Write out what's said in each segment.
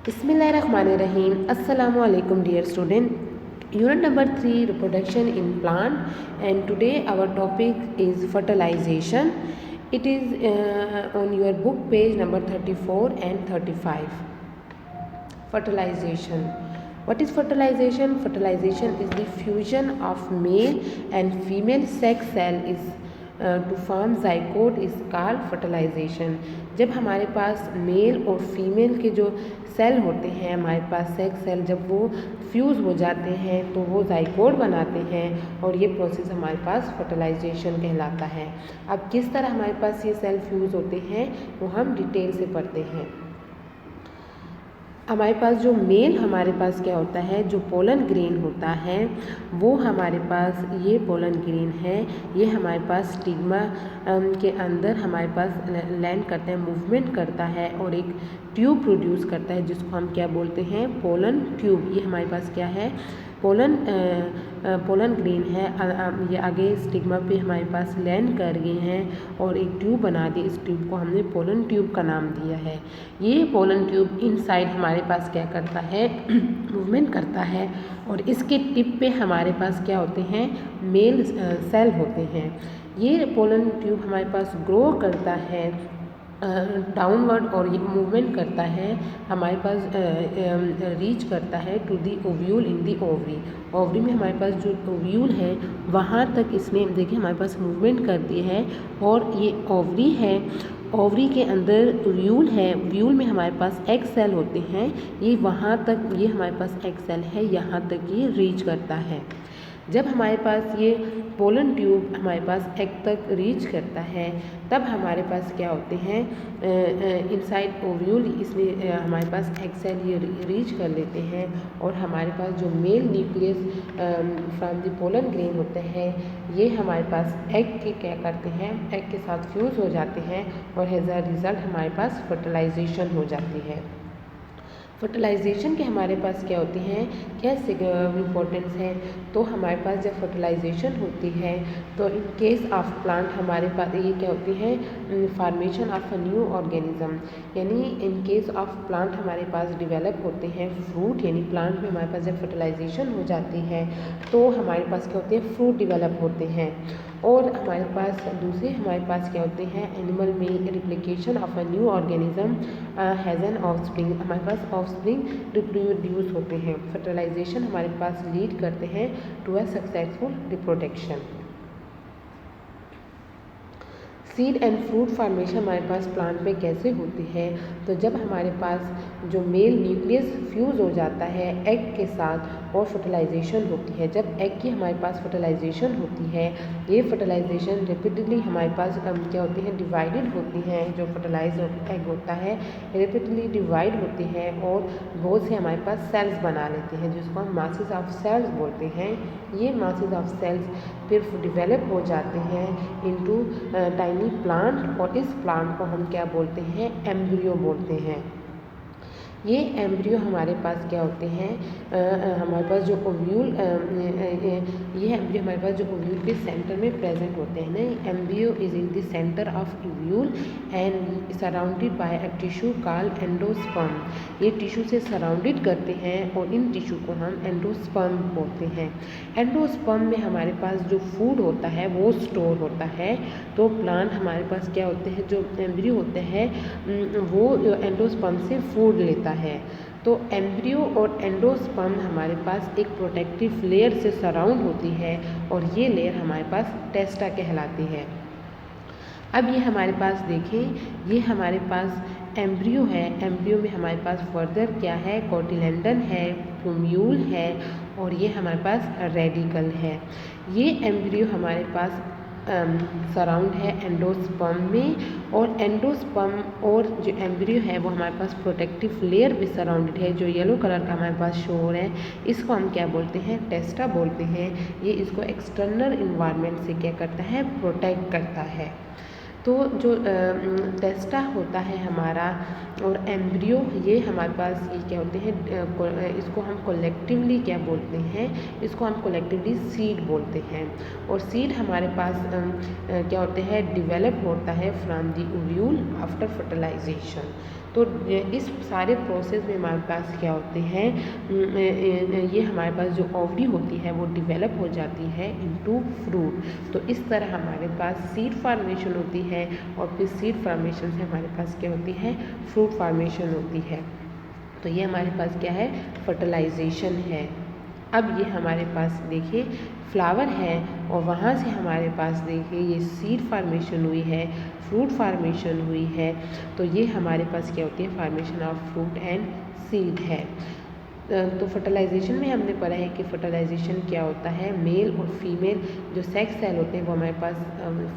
Bismillahirrahmanirrahim. Assalamu alaikum dear student. Unit number 3 reproduction in plant, and today our topic is fertilization. It is on your book page number 34 and 35. Fertilization. What is fertilization? Fertilization is the fusion of male and female sex cell is to form zygote is called fertilization. जब हमारे पास mail और female के जो cell होते हैं, हमारे पास sex cell, जब वो फ्यूज़ हो जाते हैं तो वो ज़ाइगोट बनाते हैं और ये प्रोसेस हमारे पास फर्टिलाइजेशन कहलाता है। अब किस तरह हमारे पास ये सेल फ्यूज़ होते हैं वो हम डिटेल से पढ़ते हैं। हमारे पास जो मेल हमारे पास क्या होता है, जो पोलन ग्रेन होता है वो हमारे पास ये पोलन ग्रेन है, ये हमारे पास स्टिग्मा के अंदर हमारे पास लैंड करता है, मूवमेंट करता है और एक ट्यूब प्रोड्यूस करता है जिसको हम क्या बोलते हैं, पोलन ट्यूब। ये हमारे पास क्या है, पोलन ग्रेन है। ये आगे स्टिग्मा पे हमारे पास लैंड कर गए हैं और एक ट्यूब बना दी। इस ट्यूब को हमने पोलन ट्यूब का नाम दिया है। ये पोलन ट्यूब इनसाइड हमारे पास क्या करता है, मूवमेंट करता है और इसके टिप पे हमारे पास क्या होते हैं, मेल सेल होते हैं। ये पोलन ट्यूब हमारे पास ग्रो करता है डाउनवर्ड और ये मूवमेंट करता है, हमारे पास रीच करता है to the ovule in the ovary. Ovary में हमारे पास जो ओव्यूल है वहाँ तक इसने देखिए हमारे पास मूवमेंट कर दी है और ये ओवरी है। ओवरी के अंदर व्यूल है, व्यूल में हमारे पास एग सेल होते हैं, ये वहाँ तक, ये हमारे पास एग सेल है, यहाँ तक ये रीच करता है। जब हमारे पास ये पोलन ट्यूब हमारे पास एग तक रीच करता है तब हमारे पास क्या होते हैं, इनसाइड ओव्यूल इसमें हमारे पास एग सेल ये रीच कर लेते हैं और हमारे पास जो mail nucleus from the pollen grain होते हैं ये हमारे पास एग के क्या करते हैं, एग के साथ फ्यूज़ हो जाते हैं और एज अ रिज़ल्ट हमारे पास फर्टिलाइजेशन हो जाती है। फर्टिलाइजेशन के हमारे पास क्या होती हैं, क्या इम्पोर्टेंस है, तो हमारे पास जब फर्टिलाइजेशन होती है तो इन केस ऑफ प्लांट हमारे पास ये क्या होती है, formation of a new organism, यानी इन केस ऑफ प्लांट हमारे पास डिवेलप होते हैं फ्रूट, यानी प्लांट में हमारे पास जब फर्टिलाइजेशन हो जाती है तो हमारे पास क्या होते हैं, फ्रूट डिवेलप होते हैं। और हमारे पास दूसरे हमारे पास क्या होते हैं, एनिमल में replication of a new organism has an offspring, हमारे पास ऑफस्प्रिंग रिप्रोड्यूस होते हैं। फर्टिलाइजेशन हमारे पास लीड करते हैं to a successful reproduction. Seed and fruit formation हमारे पास प्लांट में कैसे होती है, तो जब हमारे पास जो मेल न्यूक्लियस फ्यूज़ हो जाता है एग के साथ और फर्टिलाइजेशन होती है, जब एग की हमारे पास फर्टिलाइजेशन होती है, ये फर्टिलाइजेशन रिपीटेडली हमारे पास क्या होती है, डिवाइडेड होती हैं। जो फर्टिलाइज एग होता है रिपीटेडली डिवाइड होती है और बहुत से हमारे पास सेल्स बना लेते हैं जिसको हम मासेस ऑफ सेल्स बोलते हैं। ये मासेस ऑफ सेल्स फिर डिवेलप हो जाते हैं इनटू टाइनी प्लांट और इस प्लांट को हम क्या बोलते हैं, एम्ब्रियो बोलते हैं। ये एम्ब्रियो हमारे पास क्या होते हैं, हमारे पास जो ओव्यूल ये एम्ब्रियो हमारे पास जो ओव्यूल के सेंटर में प्रेजेंट होते हैं ना, embryo is in the centre of ovule and surrounded by a tissue called endosperm. ये टिश्यू से सराउंडेड करते हैं और इन टिश्यू को हम एंडोस्पर्म बोलते हैं। एंडोस्पर्म में हमारे पास जो फूड होता है वो स्टोर होता है। तो प्लांट हमारे पास क्या होते हैं, जो एम्ब्रियो होते हैं वो एंडोस्पर्म से फूड लेता है। तो एम्ब्रियो और एंडोस्पर्म हमारे पास एक प्रोटेक्टिव लेयर से सराउंड होती है और ये लेयर हमारे पास टेस्टा कहलाती है। अब ये हमारे पास देखें, ये हमारे पास एम्ब्रियो है, एम्ब्रियो में हमारे पास फर्दर क्या है, कोटिलेडन है, प्लूम्यूल है और ये हमारे पास रेडिकल है। ये एम्ब्रियो हमारे पास सराउंड है एंडोस्पर्म में और एंडोस्पर्म और जो एम्ब्रियो है वो हमारे पास प्रोटेक्टिव लेयर भी सराउंडेड है। जो येलो कलर का हमारे पास शो हो रहा है इसको हम क्या बोलते हैं, टेस्टा बोलते हैं। ये इसको एक्सटर्नल इन्वायरमेंट से क्या करता है, प्रोटेक्ट करता है। तो जो टेस्टा होता है हमारा और एम्ब्रियो ये हमारे पास ये क्या होते हैं, इसको हम कलेक्टिवली क्या बोलते हैं, इसको हम कलेक्टिवली सीड बोलते हैं। और सीड हमारे पास क्या होते हैं, डिवेलप होता है from the ovule after fertilisation. तो इस सारे प्रोसेस में हमारे पास क्या होते हैं, ये हमारे पास जो ओवरी होती है वो डिवेलप हो जाती है इनटू फ्रूट। तो इस तरह हमारे पास सीड फार्मेशन होती है और फिर सीड फार्मेशन से हमारे पास क्या होती है, फ्रूट फार्मेशन होती है। तो ये हमारे पास क्या है, फर्टिलाइजेशन है। अब ये हमारे पास देखिए फ्लावर है और वहाँ से हमारे पास देखिए ये सीड फार्मेशन हुई है, फ्रूट फार्मेशन हुई है। तो ये हमारे पास क्या होती है, formation of fruit and seed है। तो फर्टिलाइजेशन में हमने पढ़ा है कि फर्टिलाइजेशन क्या होता है, मेल और फीमेल जो सेक्स सेल होते हैं वो हमारे पास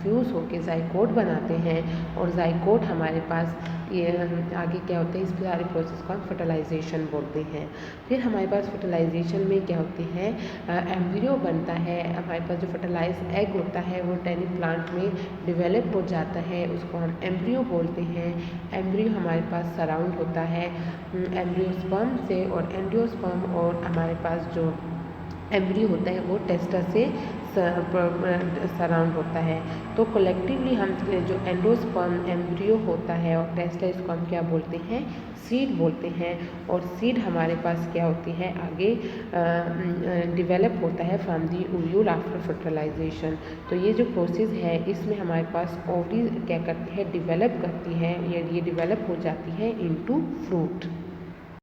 फ्यूज़ होकर जाइकोट बनाते हैं और जाइकोट हमारे पास ये आगे क्या होते हैं, इस सारे प्रोसेस को हम फर्टिलाइजेशन बोलते हैं। फिर हमारे पास फर्टिलाइजेशन में क्या होती है, एम्ब्रियो बनता है। हमारे पास जो फर्टिलाइज एग होता है वो टैनी प्लांट में डिवेलप हो जाता है, उसको हम एम्ब्रियो बोलते हैं। एम्ब्रियो हमारे पास सराउंड होता है एम्ब्रियोस्पर्म से, और एंजियोस्पर्म और हमारे पास जो एम्ब्रियो होता है वो टेस्टा से सराउंड होता है। तो कलेक्टिवली हम जो एंडोस्पर्म एम्ब्रियो होता है और टेस्टा, इसको हम क्या बोलते हैं, सीड बोलते हैं। और सीड हमारे पास क्या होती है, आगे डिवेलप होता है from the ovule after fertilisation. तो ये जो प्रोसेस है इसमें हमारे पास ओवरी क्या करती है, डिवेलप करती है, ये डिवेलप हो जाती है इनटू फ्रूट।